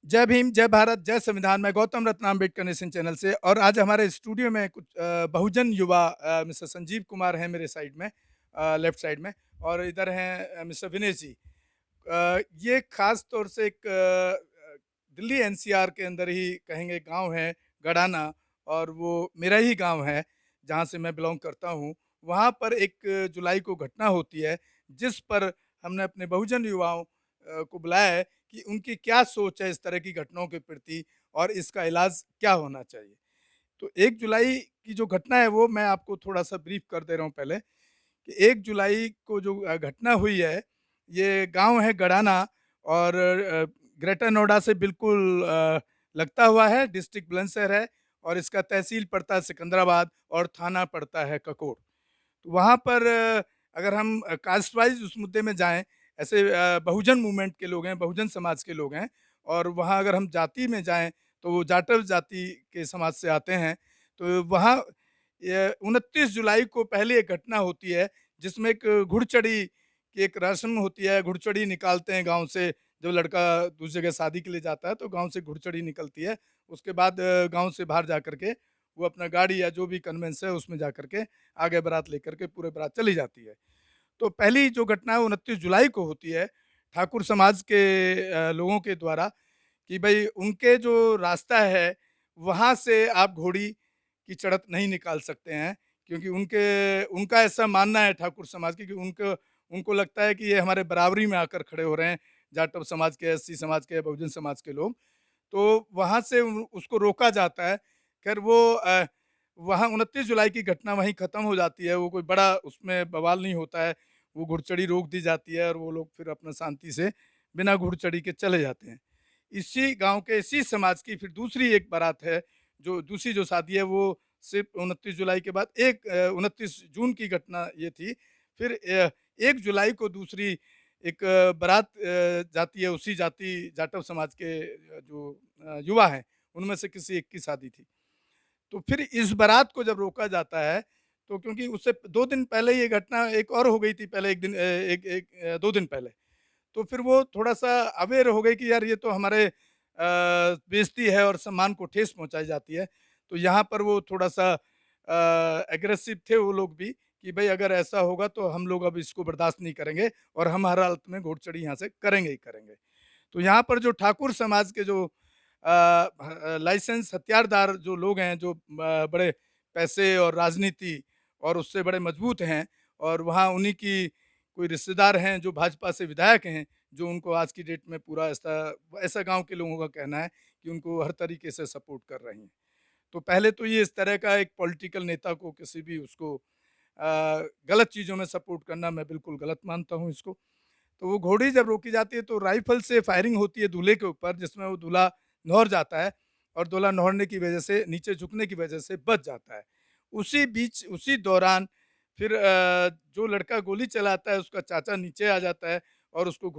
जय भीम, जय भारत, जय संविधान। मैं गौतम रत्न अम्बेडकर नेशन चैनल से और आज हमारे स्टूडियो में कुछ बहुजन युवा मिस्टर संजीव कुमार हैं मेरे साइड में, लेफ्ट साइड में, और इधर हैं मिस्टर विनेश जी। ये खास तौर से एक दिल्ली एनसीआर के अंदर ही कहेंगे गाँव है गडाना, और वो मेरा ही गाँव है, जहाँ से मैं बिलॉन्ग करता हूँ। वहाँ पर 1 जुलाई को घटना होती है, जिस पर हमने अपने बहुजन युवाओं को बुलाया है कि उनकी क्या सोच है इस तरह की घटनाओं के प्रति और इसका इलाज क्या होना चाहिए। तो 1 जुलाई की जो घटना है वो मैं आपको थोड़ा-सा ब्रीफ कर दे रहा हूँ पहले, कि 1 जुलाई को जो घटना हुई है, ये गाँव है गडाना और ग्रेटर नोएडा से बिल्कुल लगता हुआ है, डिस्ट्रिक्ट बुलंदशहर है और इसका तहसील पड़ता है सिकंदराबाद और थाना पड़ता है ककोर। तो वहाँ पर अगर हम कास्ट वाइज़ उस मुद्दे में जाएँ, ऐसे बहुजन मूवमेंट के लोग हैं, बहुजन समाज के लोग हैं, और वहाँ अगर हम जाति में जाएँ, तो वो जाटव जाति के समाज से आते हैं। तो वहाँ 29 जुलाई को पहले एक घटना होती है, जिसमें एक घुड़चढ़ी की एक रस्म होती है, घुड़चढ़ी निकालते हैं गाँव से, जब लड़का दूसरी जगह शादी के लिए जाता है, तो गाँव से घुड़चढ़ी निकलती है। उसके बाद गाँव से बाहर जा कर के वो अपना गाड़ी या जो भी कन्वेंस है, उसमें जा कर के आगे बारात लेकर के पूरे बारात चली जाती है। तो पहली जो घटना है 29 जुलाई को होती है, ठाकुर समाज के लोगों के द्वारा, कि भई उनके जो रास्ता है, वहाँ से आप घोड़ी की चढ़त नहीं निकाल सकते हैं, क्योंकि उनका ऐसा मानना है ठाकुर समाज की कि उनको उनको लगता है कि ये हमारे बराबरी में आकर खड़े हो रहे हैं, जाटव समाज के, एससी समाज के, बहुजन समाज के लोग। तो वहाँ से उसको रोका जाता है। ख़ैर वो वहाँ 29 जुलाई की घटना वहीं ख़त्म हो जाती है, वो कोई बड़ा उसमें बवाल नहीं होता है। वो घुड़चढ़ी रोक दी जाती है और वो लोग फिर अपना शांति से बिना घुड़चढ़ी के चले जाते हैं। इसी गाँव के इसी समाज की फिर दूसरी एक बारात है, जो दूसरी जो शादी है वो सिर्फ़ 29 जुलाई के बाद 29 जून की घटना ये थी। फिर 1 जुलाई को दूसरी एक बारात जाती है, उसी जाटव समाज के जो युवा हैं, उनमें से किसी एक की शादी थी। तो फिर इस बारात को जब रोका जाता है, तो क्योंकि उससे 2 दिन पहले ये घटना एक और हो गई थी, पहले 1 दिन 2 दिन पहले। तो फिर वो थोड़ा-सा अवेयर हो गए कि यार ये तो हमारे बेइज़्ज़ती है और सम्मान को ठेस पहुँचाई जाती है। तो यहाँ पर वो थोड़ा-सा एग्रेसिव थे वो लोग भी, कि भई अगर ऐसा होगा तो हम लोग अब इसको बर्दाश्त नहीं करेंगे और हम हर हालत में घोड़चढ़ी यहाँ से करेंगे ही करेंगे। तो यहाँ पर जो ठाकुर समाज के जो लाइसेंस हथियारदार जो लोग हैं, जो बड़े पैसे और राजनीति और उससे बड़े मजबूत हैं, और वहाँ उन्हीं की कोई रिश्तेदार हैं जो भाजपा से विधायक हैं, जो उनको आज की डेट में पूरा ऐसा ऐसा गाँव के लोगों का कहना है कि उनको हर तरीके से सपोर्ट कर रही हैं। तो पहले तो ये इस तरह का एक पॉलिटिकल नेता को किसी भी उसको गलत चीज़ों में सपोर्ट करना मैं बिल्कुल गलत मानता हूँ इसको। तो वो घोड़ी जब रोकी जाती है तो राइफ़ल से फायरिंग होती है दूल्हे के ऊपर, जिसमें वो दूल्हा न्हौर जाता है और दूल्हा न्हौरने की वजह से, नीचे झुकने की वजह से बच जाता है। उसी बीच, उसी दौरान फिर जो लड़का गोली चलाता है उसका चाचा नीचे आ जाता है और उसको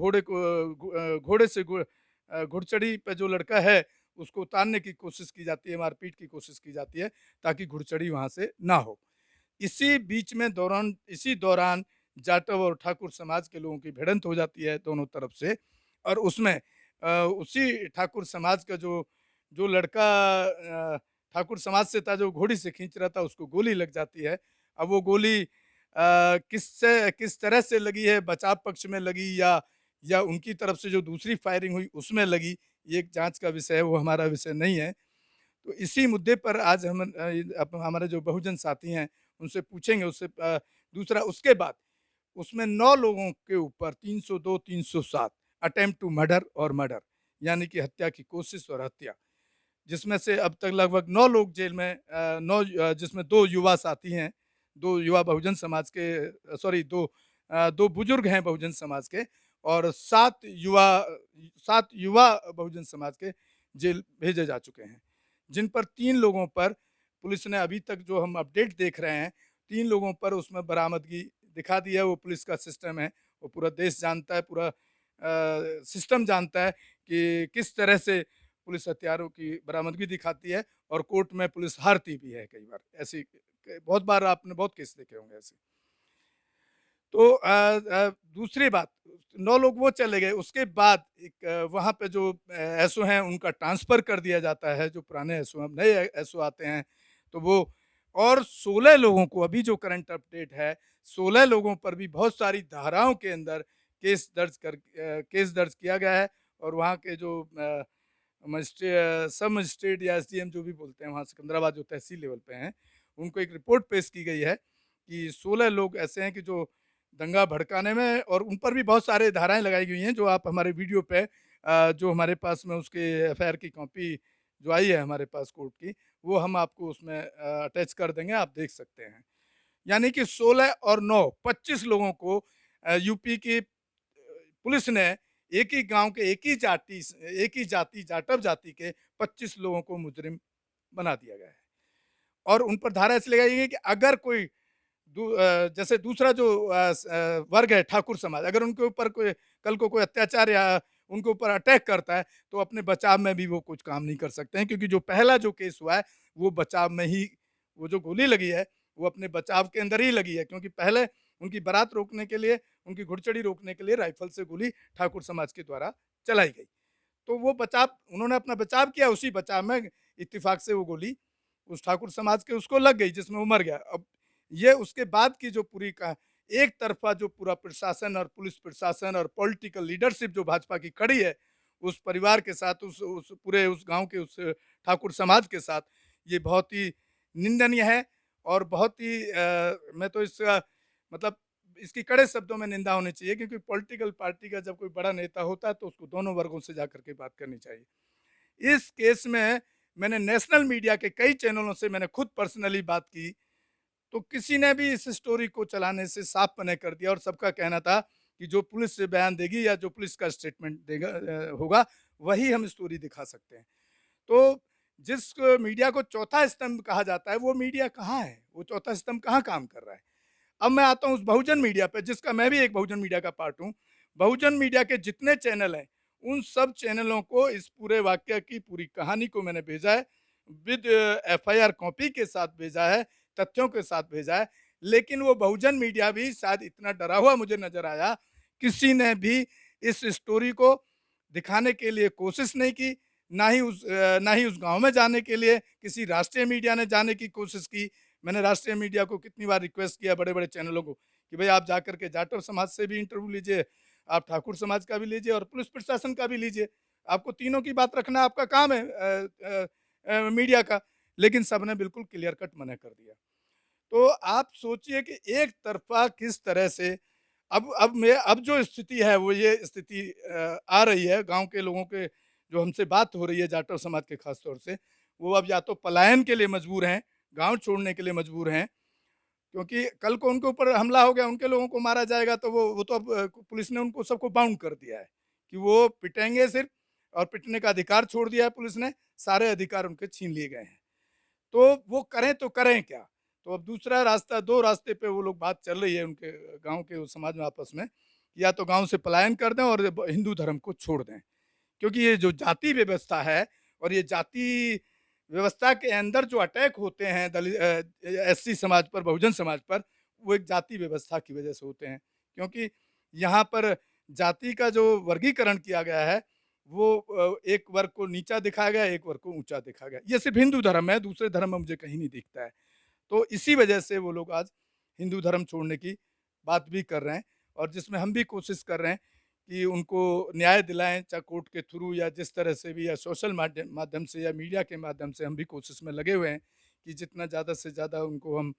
घोड़े से घुड़चढ़ी पे जो लड़का है उसको उतारने की कोशिश की जाती है, मारपीट की कोशिश की जाती है, ताकि घुड़चढ़ी वहाँ से ना हो। इसी दौरान जाटव और ठाकुर समाज के लोगों की भिड़ंत हो जाती है दोनों तरफ से, और उसमें उसी ठाकुर समाज का जो जो लड़का ठाकुर समाज से था, जो घोड़ी से खींच रहा था, उसको गोली लग जाती है। अब वो गोली किस तरह से लगी है, बचाव पक्ष में लगी या उनकी तरफ से जो दूसरी फायरिंग हुई उसमें लगी, ये एक जाँच का विषय है, वो हमारा विषय नहीं है। तो इसी मुद्दे पर आज हम अब हमारे जो बहुजन साथी हैं, उनसे पूछेंगे, उससे दूसरा उसके बाद उसमें 9 लोगों के ऊपर 302, 307 अटेम्प्ट टू मर्डर और मर्डर, यानी कि हत्या की कोशिश और हत्या। जिसमें से अब तक लगभग 9 लोग जेल में, 9 जिसमें 2 युवा साथी हैं, 2 युवा बहुजन समाज के, सॉरी 2 बुजुर्ग हैं बहुजन समाज के, और 7 युवा बहुजन समाज के जेल भेजे जा चुके हैं। जिन पर 3 लोगों पर पुलिस ने अभी तक, जो हम अपडेट देख रहे हैं, 3 लोगों पर उसमें बरामदगी दिखा दी है। वो पुलिस का सिस्टम है, वो पूरा देश जानता है, पूरा सिस्टम जानता है कि किस तरह से पुलिस हथियारों की बरामदगी दिखाती है, और कोर्ट में पुलिस हारती भी है कई बार। ऐसी बहुत बार आपने बहुत केस देखे होंगे ऐसे। तो दूसरी बात 9 लोग वो चले गए, उसके बाद एक वहाँ पे जो एसओ हैं उनका ट्रांसफ़र कर दिया जाता है, जो पुराने एसओ हैं, अब नए एसओ आते हैं, तो वो और 16 लोगों को अभी जो करंट अपडेट है, 16 लोगों पर भी बहुत सारी धाराओं के अंदर केस दर्ज किया गया है और वहाँ के जो सब मजिस्ट्रेट या एसडीएम जो भी बोलते हैं वहाँ सिकंदराबाद जो तहसील लेवल पे हैं, उनको एक रिपोर्ट पेश की गई है कि 16 लोग ऐसे हैं कि जो दंगा भड़काने में और उन पर भी बहुत सारे धाराएँ लगाई गई हैं, जो आप हमारे वीडियो पे जो हमारे पास में उसके एफआईआर की कॉपी जो आई है हमारे पास कोर्ट की, वो हम आपको उसमें अटैच कर देंगे, आप देख सकते हैं। यानी कि 16 और 9 25 लोगों को यूपी की पुलिस ने एक ही गाँव के एक ही जाति जाटव जाति के 25 लोगों को मुजरिम बना दिया गया है। और उन पर धारा इसलिए लगाई गई है कि अगर कोई जैसे दूसरा जो वर्ग है ठाकुर समाज, अगर उनके ऊपर कोई कल को कोई अत्याचार या उनके ऊपर अटैक करता है, तो अपने बचाव में भी वो कुछ काम नहीं कर सकते हैं क्योंकि जो पहला जो केस हुआ है, वो बचाव में ही वो जो गोली लगी है, वो अपने बचाव के अंदर ही लगी है क्योंकि पहले उनकी बारात रोकने के लिए, उनकी घुड़चढ़ी रोकने के लिए राइफल से गोली ठाकुर समाज के द्वारा चलाई गई। तो वो बचाव उन्होंने अपना बचाव किया, उसी बचाव में इत्तेफाक से वो गोली उस ठाकुर समाज के उसको लग गई जिसमें वो मर गया। अब ये उसके बाद की जो पूरी का एक तरफ़ा जो पूरा प्रशासन और पुलिस प्रशासन और पॉलिटिकल लीडरशिप जो भाजपा की खड़ी है, उस परिवार के साथ, उस पूरे उस गाँव के उस ठाकुर समाज के साथ, ये बहुत ही निंदनीय है और बहुत ही मैं तो इसका मतलब इसकी कड़े शब्दों में निंदा होनी चाहिए क्योंकि पॉलिटिकल पार्टी का जब कोई बड़ा नेता होता है, तो उसको दोनों वर्गों से जाकर के बात करनी चाहिए। इस केस में मैंने नेशनल मीडिया के कई चैनलों से मैंने खुद पर्सनली बात की, तो किसी ने भी इस स्टोरी को चलाने से साफ मना कर दिया और सबका कहना था कि जो पुलिस से बयान देगी या जो पुलिस का स्टेटमेंट देगा होगा, वही हम स्टोरी दिखा सकते हैं। तो जिस मीडिया को चौथा स्तंभ कहा जाता है, वो मीडिया कहाँ है? वो चौथा स्तंभ कहाँ काम कर रहा है? अब मैं आता हूँ उस बहुजन मीडिया पे, जिसका मैं भी एक बहुजन मीडिया का पार्ट हूँ। बहुजन मीडिया के जितने चैनल हैं, उन सब चैनलों को इस पूरे वाक़या की पूरी कहानी को मैंने भेजा है, विद एफआईआर कॉपी के साथ भेजा है, तथ्यों के साथ भेजा है। लेकिन वो बहुजन मीडिया भी शायद इतना डरा हुआ मुझे नज़र आया, किसी ने भी इस स्टोरी को दिखाने के लिए कोशिश नहीं की, ना ही उस गाँव में जाने के लिए किसी राष्ट्रीय मीडिया ने जाने की कोशिश की। मैंने राष्ट्रीय मीडिया को कितनी बार रिक्वेस्ट किया बड़े-बड़े चैनलों को कि भई आप जाकर के जाटव समाज से भी इंटरव्यू लीजिए, आप ठाकुर समाज का भी लीजिए और पुलिस प्रशासन का भी लीजिए। आपको तीनों की बात रखना आपका काम है मीडिया का। लेकिन सबने बिल्कुल क्लियर कट मना कर दिया। तो आप सोचिए कि एक तरफ़ा किस तरह से अब जो स्थिति है वो ये स्थिति आ रही है गाँव के लोगों के जो हमसे बात हो रही है जाटव समाज के ख़ास तौर से, वो अब या तो पलायन के लिए मजबूर हैं, गाँव छोड़ने के लिए मजबूर हैं, क्योंकि कल को उनके ऊपर हमला हो गया, उनके लोगों को मारा जाएगा तो वो तो अब पुलिस ने उनको सबको बाउंड कर दिया है, कि वो पिटेंगे सिर्फ़ और पिटने का अधिकार छोड़ दिया है पुलिस ने, सारे अधिकार उनके छीन लिए गए हैं। तो वो करें तो करें क्या? तो अब दूसरा रास्ता 2 रास्ते पे वो लोग बात चल रही है उनके गाँव के उस समाज में आपस में, या तो गाँव से पलायन कर दें और हिंदू धर्म को छोड़ दें। क्योंकि ये जो जाति व्यवस्था है और ये जाति व्यवस्था के अंदर जो अटैक होते हैं एससी समाज पर, बहुजन समाज पर, वो एक जाति व्यवस्था की वजह से होते हैं। क्योंकि यहाँ पर जाति का जो वर्गीकरण किया गया है, वो एक वर्ग को नीचा दिखाया गया है, एक वर्ग को ऊँचा देखा गया है। ये सिर्फ़ हिंदू धर्म है, दूसरे धर्म में मुझे कहीं नहीं दिखता है। तो इसी वजह से वो लोग आज हिंदू धर्म छोड़ने की बात भी कर रहे हैं और जिसमें हम भी कोशिश कर रहे हैं कि उनको न्याय दिलाएँ, चाहे कोर्ट के थ्रू या जिस तरह से भी या सोशल माध्यम माध्यम से या मीडिया के माध्यम से हम भी कोशिश में लगे हुए हैं कि जितना ज़्यादा से ज़्यादा उनको हम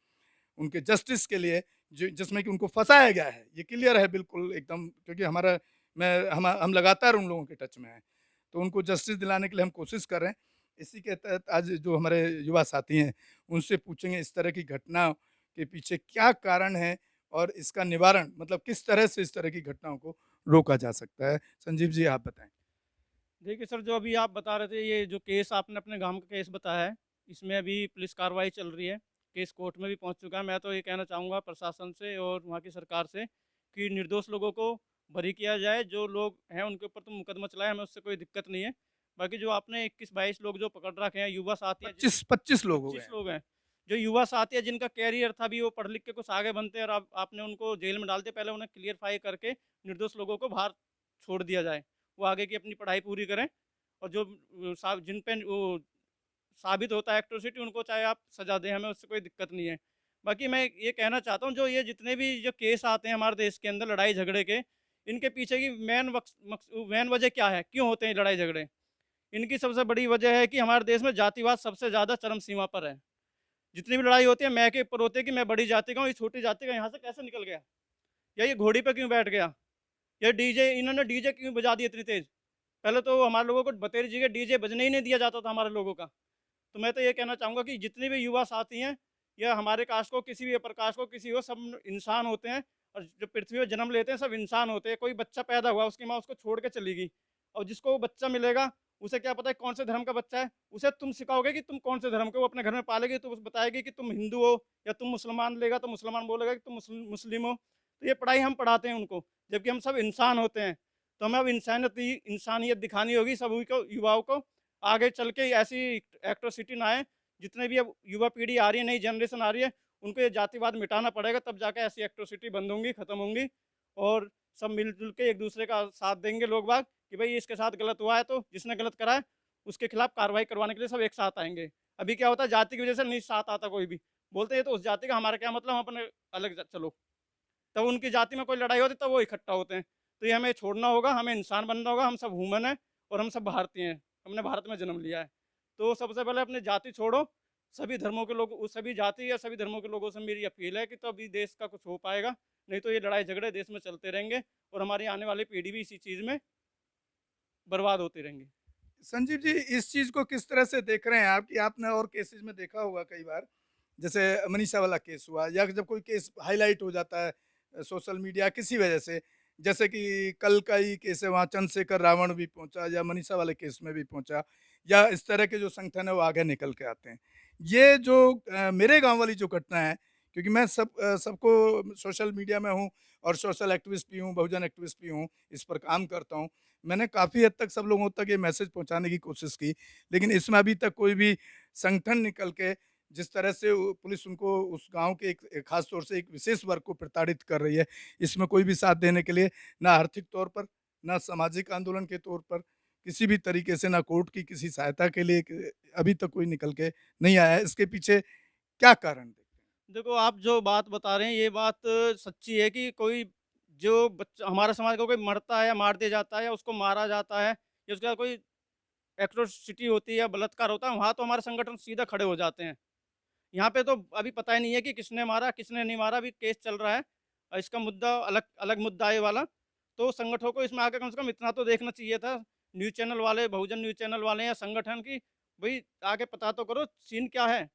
उनके जस्टिस के लिए जिसमें कि उनको फँसाया गया है, ये क्लियर है बिल्कुल एकदम क्योंकि हमारा मैं हम लगातार उन लोगों के टच में हैं। तो उनको जस्टिस दिलाने के लिए हम कोशिश कर रहे हैं। इसी के तहत आज जो हमारे युवा साथी हैं, उनसे पूछेंगे इस तरह की घटना के पीछे क्या कारण है और इसका निवारण मतलब किस तरह से इस तरह की घटनाओं को रोका जा सकता है? संजीव जी आप बताएँ। देखिए सर, जो अभी आप बता रहे थे, ये जो केस आपने अपने गाँव का केस बताया है, इसमें अभी पुलिस कार्रवाई चल रही है। केस कोर्ट में भी पहुँच चुका है। मैं तो ये कहना चाहूँगा प्रशासन से और वहाँ की सरकार से कि निर्दोष लोगों को बरी किया जाए। जो लोग हैं उनके ऊपर तो मुकदमा चलाएँ, हमें उससे कोई दिक्कत नहीं है। बाकी जो आपने 21-22 लोग जो पकड़ रखे हैं, युवा साथी हैं, जिन 25 लोग हो गए 25 हैं। लोग हैं, जो युवा साथी है जिनका कैरियर था अभी वो पढ़ लिख के कुछ आगे बनते हैं और आपने उनको जेल में डाल दिया, पहले उन्हें क्लियरफाई करके निर्दोष लोगों को बाहर छोड़ दिया जाए। वो आगे की अपनी पढ़ाई पूरी करें और जो जिन पे वो साबित होता है एट्रोसिटी उनको चाहे आप सज़ा दें, हमें उससे कोई दिक्कत नहीं है। बाकी मैं ये कहना चाहता हूँ जो ये जितने भी जो केस आते हैं हमारे देश के अंदर लड़ाई झगड़े के, इनके पीछे की मेन वजह क्या है? क्यों होते हैं लड़ाई झगड़े? इनकी सबसे बड़ी वजह है कि हमारे देश में जातिवाद सबसे ज़्यादा चरम सीमा पर है। जितनी भी लड़ाई होती है मैं के ऊपर होती है कि मैं बड़ी जाति का हूँ, ये छोटी जाति का यहाँ से कैसे निकल गया? या ये घोड़ी पे क्यों बैठ गया? या डीजे इन्होंने डीजे क्यों बजा दिया इतनी तेज़? पहले तो हमारे लोगों को बतेरी जगह डीजे बजने ही नहीं दिया जाता था हमारे लोगों का। तो मैं तो ये कहना चाहूँगा कि जितने भी युवा साथी हैं या हमारे कास्ट को किसी भी अपर कास्ट को किसी हो, सब इंसान होते हैं और जो पृथ्वी पर जन्म लेते हैं सब इंसान होते हैं। कोई बच्चा पैदा हुआ उसकी माँ उसको छोड़ के चली गई और जिसको वो बच्चा मिलेगा उसे क्या पता है कौन से धर्म का बच्चा है, उसे तुम सिखाओगे कि तुम कौन से धर्म के, वो अपने घर में पालेगी तो उसे बताएगी कि तुम हिंदू हो, या तुम मुसलमान लेगा तो मुसलमान बोलेगा कि तुम मुस्लिम हो। तो ये पढ़ाई हम पढ़ाते हैं उनको, जबकि हम सब इंसान होते हैं। तो हमें अब इंसानियत दिखानी होगी सभी को, युवाओं को। आगे चल के ऐसी एट्रोसिटी ना आए। जितने भी अब युवा पीढ़ी आ रही है, नई जनरेशन आ रही है, उनको ये जातिवाद मिटाना पड़ेगा, तब जाके ऐसी एट्रोसिटी बंद होंगी, खत्म होंगी और सब मिलजुल के एक दूसरे का साथ देंगे लोग बाग कि भाई इसके साथ गलत हुआ है तो जिसने गलत करा है उसके खिलाफ कार्रवाई करवाने के लिए सब एक साथ आएंगे। अभी क्या होता है जाति की वजह से नहीं साथ आता कोई भी, बोलते हैं ये तो उस जाति का, हमारा क्या मतलब, हम अपने अलग चलो। तब उनकी जाति में कोई लड़ाई होती तब वो इकट्ठा होते हैं। तो ये हमें छोड़ना होगा, हमें इंसान बनना होगा। हम सब ह्यूमन हैं और हम सब भारतीय हैं, हमने भारत में जन्म लिया है। तो सबसे पहले अपनी जाति छोड़ो, सभी धर्मों के लोग, उस सभी जाति या सभी धर्मों के लोगों से मेरी अपील है कि तभी देश का कुछ हो पाएगा। नहीं तो ये लड़ाई झगड़े देश में चलते रहेंगे और हमारी आने वाली पीढ़ी भी इसी चीज़ में बर्बाद होती रहेंगी। संजीव जी, इस चीज़ को किस तरह से देख रहे हैं आप कि आपने और केसेज़ में देखा होगा कई बार, जैसे मनीषा वाला केस हुआ या जब कोई केस हाइलाइट हो जाता है सोशल मीडिया किसी वजह से, जैसे कि कल का ही केस है वहाँ चंद्रशेखर रावण भी पहुँचा या मनीषा वाले केस में भी पहुँचा, या इस तरह के जो संगठन है वो आगे निकल के आते हैं। ये जो मेरे गाँव वाली जो घटना है, क्योंकि मैं सबको सोशल मीडिया में हूँ और सोशल एक्टिविस्ट भी हूँ, बहुजन एक्टिविस्ट भी हूँ, इस पर काम करता हूँ। मैंने काफ़ी हद तक सब लोगों तक ये मैसेज पहुँचाने की कोशिश की, लेकिन इसमें अभी तक कोई भी संगठन निकल के जिस तरह से वो पुलिस उनको उस गाँव के एक ख़ास तौर से एक विशेष वर्ग को प्रताड़ित कर रही है, इसमें कोई भी साथ देने के लिए ना आर्थिक तौर पर, ना सामाजिक आंदोलन के तौर पर, किसी भी तरीके से ना कोर्ट की किसी सहायता के लिए अभी तक कोई निकल के नहीं आया है। इसके पीछे क्या कारण देखते हैं? देखो, आप जो बात बता रहे हैं ये बात सच्ची है कि कोई जो बच्चा हमारे समाज का कोई मरता है या मार दिया जाता है या उसको मारा जाता है या उसका कोई एट्रोसिटी होती है या बलात्कार होता है, वहाँ तो हमारे संगठन सीधा खड़े हो जाते हैं। यहाँ पे तो अभी पता ही नहीं है कि किसने मारा, किसने नहीं मारा, अभी केस चल रहा है और इसका मुद्दा अलग अलग मुद्दा है ये वाला। तो संगठनों को इसमें आके कम से कम इतना तो देखना चाहिए था, न्यूज़ चैनल वाले, बहुजन न्यूज़ चैनल वाले या संगठन की, भई आके पता तो करो सीन क्या है?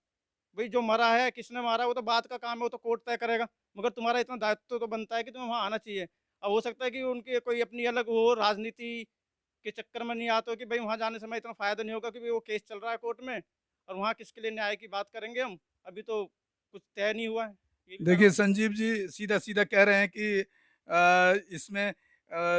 भई जो मरा है, किसने मारा है, वो तो बात का काम है, वो तो कोर्ट तय करेगा। मगर तुम्हारा इतना दायित्व तो बनता है कि तुम्हें वहाँ आना चाहिए। अब हो सकता है कि उनकी कोई अपनी अलग वो राजनीति के चक्कर में नहीं आते हो कि भई वहाँ जाने से हमें इतना फ़ायदा नहीं होगा कि भई वो केस चल रहा है कोर्ट में और वहाँ किसके लिए न्याय की बात करेंगे हम। अभी तो कुछ तय नहीं हुआ है। ये भी कारण देखिए हो सकता है। संजीव जी सीधा-सीधा कह रहे हैं कि इसमें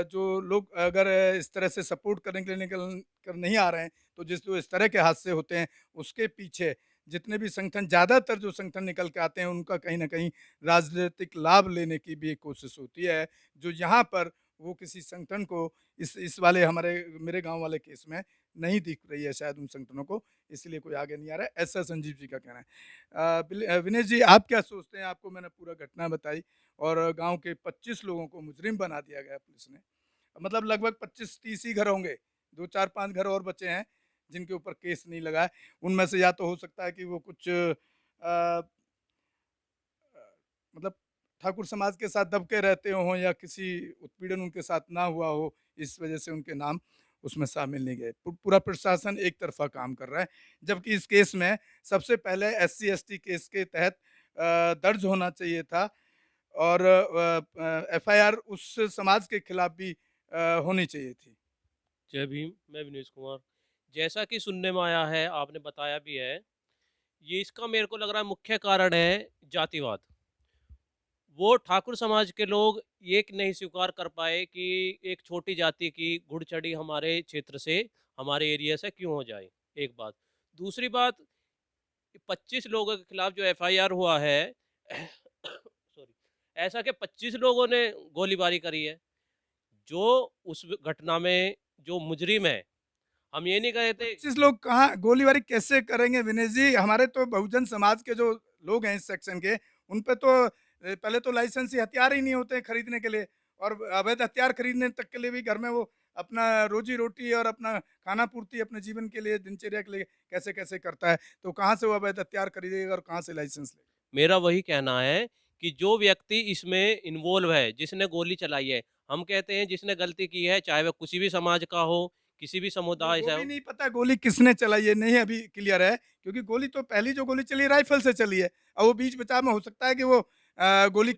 जो लोग अगर इस तरह से सपोर्ट करने के लिए निकल कर नहीं आ रहे हैं, तो जो इस तरह के हादसे होते हैं, उसके पीछे जितने भी संगठन, ज़्यादातर जो संगठन निकल के आते हैं, उनका कहीं न कहीं राजनीतिक लाभ लेने की भी एक कोशिश होती है, जो यहाँ पर वो किसी संगठन को इस वाले हमारे मेरे गाँव वाले केस में नहीं दिख रही है शायद उन संगठनों को, इसलिए कोई आगे नहीं आ रहा है, ऐसा संजीव जी का कहना है। विनेश जी आप क्या सोचते हैं? आपको मैंने पूरा घटना बताई और गाँव के 25 लोगों को मुजरिम बना दिया गया पुलिस ने। मतलब लगभग 25-30 ही घर होंगे, 2, 4, 5 घर और बचे हैं, जिनके ऊपर केस नहीं लगा है। उनमें से या तो हो सकता है कि वो कुछ मतलब ठाकुर समाज के साथ दब के रहते हों या किसी उत्पीड़न उनके साथ ना हुआ हो, इस वजह से उनके नाम उसमें शामिल नहीं गए। पूरा प्रशासन एक तरफ़ा काम कर रहा है, जबकि इस केस में सबसे पहले एससी-एसटी केस के तहत दर्ज होना चाहिए था और एफआईआर उस समाज के खिलाफ भी होनी चाहिए थी। जय भीम, मैं विनेश कुमार। जैसा कि सुनने में आया है, आपने बताया भी है, ये इसका मेरे को लग रहा है मुख्य कारण है जातिवाद। वो ठाकुर समाज के लोग ये नहीं स्वीकार कर पाए कि एक छोटी जाति की घुड़चढ़ी हमारे क्षेत्र से, हमारे एरिया से क्यों हो जाए, एक बात। दूसरी बात, 25 लोगों के खिलाफ जो एफआईआर हुआ है सॉरी, ऐसा कि 25 लोगों ने गोलीबारी करी है। जो उस घटना में जो मुजरिम है, हम ये नहीं कह रहे थे। 25 लोग कहाँ गोलीबारी कैसे करेंगे विनेश जी? हमारे तो बहुजन समाज के जो लोग हैं इस सेक्शन के, उन पे तो पहले तो लाइसेंसी हथियार ही नहीं होते हैं खरीदने के लिए, और अवैध हथियार खरीदने तक के लिए भी घर में वो अपना रोजी रोटी और अपना खाना पूर्ति अपने जीवन के लिए, दिनचर्या के लिए कैसे कैसे करता है, तो कहाँ से वो अवैध हथियार खरीदेगा और कहाँ से लाइसेंस लेगा? मेरा वही कहना है कि जो व्यक्ति इसमें इन्वॉल्व है, जिसने गोली चलाई है, हम कहते हैं जिसने गलती की है, चाहे वह किसी भी समाज का हो, किसी भी समुदाय वो से भी हो। नहीं पता गोली किसने चलाई है, नहीं अभी क्लियर है, क्योंकि गोली तो पहली जो गोली चली राइफल से चली है, और वो बीच बचाव में हो सकता है कि वो गोली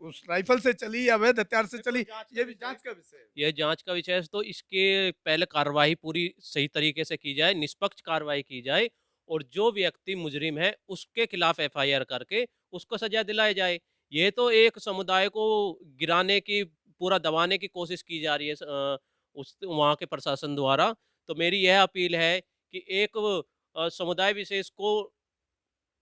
उस राइफल से चली या अवैध हथियार से चली, ये भी जांच का विषय है। यह जांच का विषय है, तो इसके पहले कार्रवाई पूरी सही तरीके से की जाए, निष्पक्ष कार्रवाई की जाए, और जो व्यक्ति मुजरिम है उसके खिलाफ एफआईआर करके उसको सजा दिलाई जाए। ये तो एक समुदाय को गिराने की, पूरा दबाने की कोशिश की जा रही है उस वहाँ के प्रशासन द्वारा। तो मेरी यह अपील है कि एक समुदाय विशेष को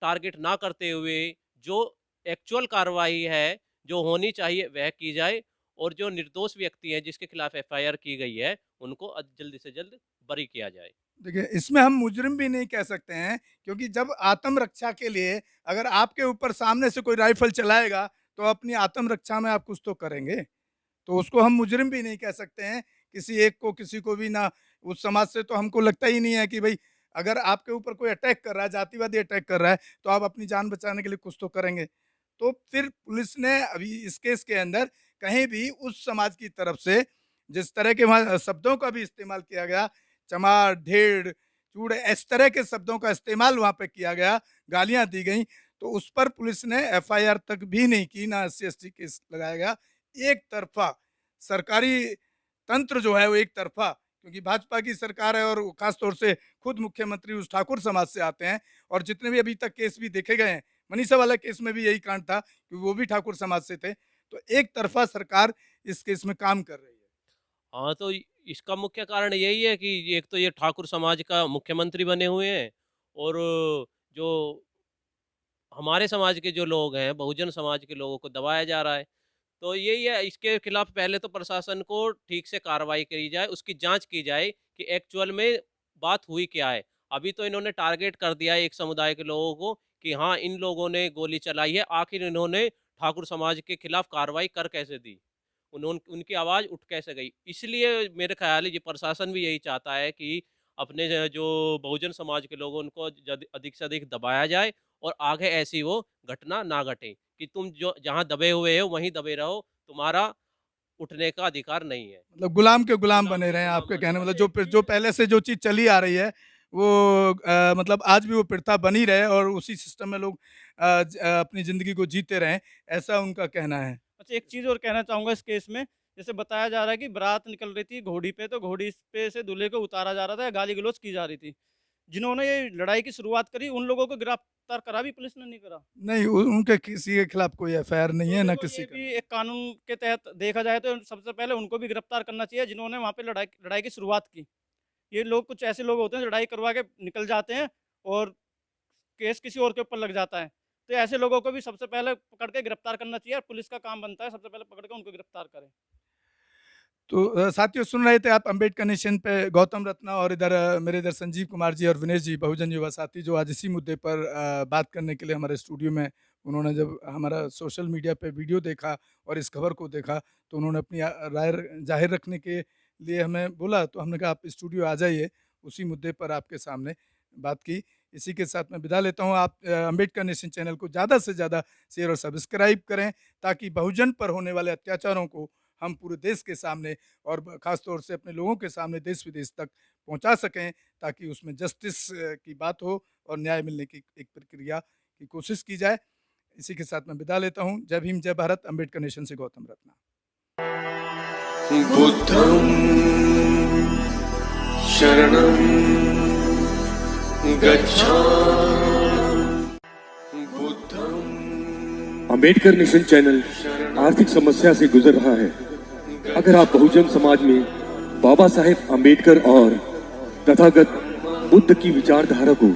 टारगेट ना करते हुए जो एक्चुअल कार्रवाई है, जो होनी चाहिए वह की जाए, और जो निर्दोष व्यक्ति हैं जिसके खिलाफ एफआईआर की गई है, उनको जल्द से जल्द बरी किया जाए। देखिए, इसमें हम मुजरिम भी नहीं कह सकते हैं, क्योंकि जब आत्मरक्षा के लिए अगर आपके ऊपर सामने से कोई राइफल चलाएगा, तो अपनी आत्मरक्षा में आप कुछ तो करेंगे। तो उसको हम मुजरिम भी नहीं कह सकते हैं, किसी एक को, किसी को भी ना। उस समाज से तो हमको लगता ही नहीं है कि भई अगर आपके ऊपर कोई अटैक कर रहा है, जातिवादी अटैक कर रहा है, तो आप अपनी जान बचाने के लिए कुछ तो करेंगे। तो फिर पुलिस ने अभी इस केस के अंदर कहीं भी उस समाज की तरफ से जिस तरह के वहाँ शब्दों का भी इस्तेमाल किया गया, चमार, ढेड़, चूड़े, इस तरह के शब्दों का इस्तेमाल वहाँ पे किया गया, गालियाँ दी गईं, तो उस पर पुलिस ने एफआईआर तक भी नहीं की, ना एससी-एसटी केस लगाया गया। एक तरफ़ा सरकारी तंत्र जो है वो एक तरफ़ा, क्योंकि भाजपा की सरकार है और ख़ास तौर से खुद मुख्यमंत्री उस ठाकुर समाज से आते हैं, और जितने भी अभी तक केस भी देखे गए हैं, मनीषा वाला केस में भी यही कांड था कि वो भी ठाकुर समाज से थे। तो एक तरफ़ा सरकार इस केस में काम कर रही है। हाँ, तो इसका मुख्य कारण यही है कि एक तो ये ठाकुर समाज का मुख्यमंत्री बने हुए हैं, और जो हमारे समाज के जो लोग हैं, बहुजन समाज के लोगों को दबाया जा रहा है। तो यही है, इसके खिलाफ पहले तो प्रशासन को ठीक से कार्रवाई करी जाए, उसकी जाँच की जाए कि एक्चुअल में बात हुई क्या है। अभी तो इन्होंने टारगेट कर दिया है एक समुदाय के लोगों को कि हाँ, इन लोगों ने गोली चलाई है, आखिर इन्होंने ठाकुर समाज के खिलाफ कार्रवाई कर कैसे दी? उनकी आवाज़ उठ कैसे गई? इसलिए मेरे ख़्याल है ये प्रशासन भी यही चाहता है कि अपने जो बहुजन समाज के लोग हैं, उनको अधिक से अधिक दबाया जाए, और आगे ऐसी वो घटना ना घटे कि तुम जो जहाँ दबे हुए हो वहीं दबे रहो, तुम्हारा उठने का अधिकार नहीं है। मतलब गुलाम के गुलाम गुलाम बने के रहें, गुलाम आपके बने कहने रहो। मतलब जो पहले से जो चीज़ चली आ रही है, वो मतलब आज भी वो प्रथा बनी रहे और उसी सिस्टम में लोग अपनी ज़िंदगी को जीते रहें, ऐसा उनका कहना है। अच्छा, एक चीज़ और कहना चाहूँगा इस केस में, जैसे बताया जा रहा है कि बारात निकल रही थी घोड़ी पे, तो घोड़ी पे से दूल्हे को उतारा जा रहा था, गाली-गलौच की जा रही थी। जिन्होंने ये लड़ाई की शुरुआत करी, उन लोगों को गिरफ्तार करा भी पुलिस ने नहीं करा। नहीं, उ उनके किसी के खिलाफ कोई एफआईआर नहीं तो है, ना देखो, किसी ये का। भी एक कानून के तहत देखा जाए तो सबसे पहले उनको भी गिरफ्तार करना चाहिए, जिन्होंने वहाँ पे लड़ाई लड़ाई की शुरुआत की। ये लोग, कुछ ऐसे लोग होते हैं लड़ाई करवा के निकल जाते हैं, और केस किसी और के ऊपर लग जाता है। तो ऐसे लोगों को भी सबसे पहले पकड़ के गिरफ्तार करना चाहिए, और पुलिस का काम बनता है सबसे पहले पकड़ के उनको गिरफ्तार करें। तो साथियों, सुन रहे थे आप अम्बेडकर नेशन पे गौतम रत्ना, और इधर मेरे इधर संजीव कुमार जी और विनेश जी, बहुजन युवा साथी, जो आज इसी मुद्दे पर बात करने के लिए हमारे स्टूडियो में, उन्होंने जब हमारा सोशल मीडिया पे वीडियो देखा और इस खबर को देखा, तो उन्होंने अपनी राय जाहिर रखने के लिए हमें बोला, तो हमने कहा आप स्टूडियो आ जाइए, उसी मुद्दे पर आपके सामने बात की। इसी के साथ मैं विदा लेता हूँ। आप अम्बेडकर नेशन चैनल को ज़्यादा से ज़्यादा शेयर और सब्सक्राइब करें, ताकि बहुजन पर होने वाले अत्याचारों को हम पूरे देश के सामने और ख़ास तौर से अपने लोगों के सामने देश-विदेश तक पहुँचा सकें, ताकि उसमें जस्टिस की बात हो और न्याय मिलने की एक प्रक्रिया की कोशिश की जाए। इसी के साथ मैं विदा लेता हूँ। जय भीम, जय भारत। अम्बेडकर नेशन से गौतम रत्ना। बुद्धं शरणं गच्छामि। अम्बेडकर नेशन चैनल आर्थिक समस्या से गुजर रहा है। अगर आप बहुजन समाज में बाबा साहेब अम्बेडकर और तथागत बुद्ध की विचारधारा को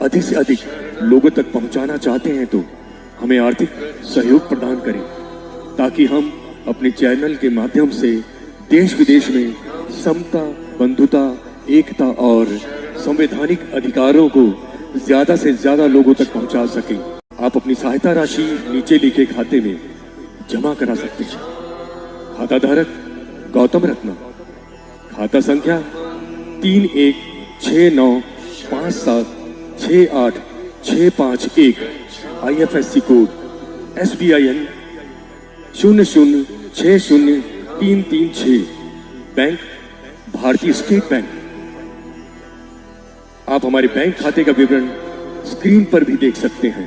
अधिक से अधिक लोगों तक पहुंचाना चाहते हैं तो हमें आर्थिक सहयोग प्रदान करें, ताकि हम अपने चैनल के माध्यम से देश विदेश में समता, बंधुता, एकता और संवैधानिक अधिकारों को ज्यादा से ज्यादा लोगों तक पहुंचा सकें। आप अपनी सहायता राशि नीचे लिखे खाते में जमा करा सकते हैं। खाता धारक गौतम रत्ना, खाता संख्या 3169576865 IFSC कोड SBIN 0060336, बैंक भारतीय स्टेट बैंक। आप हमारे बैंक खाते का विवरण स्क्रीन पर भी देख सकते हैं।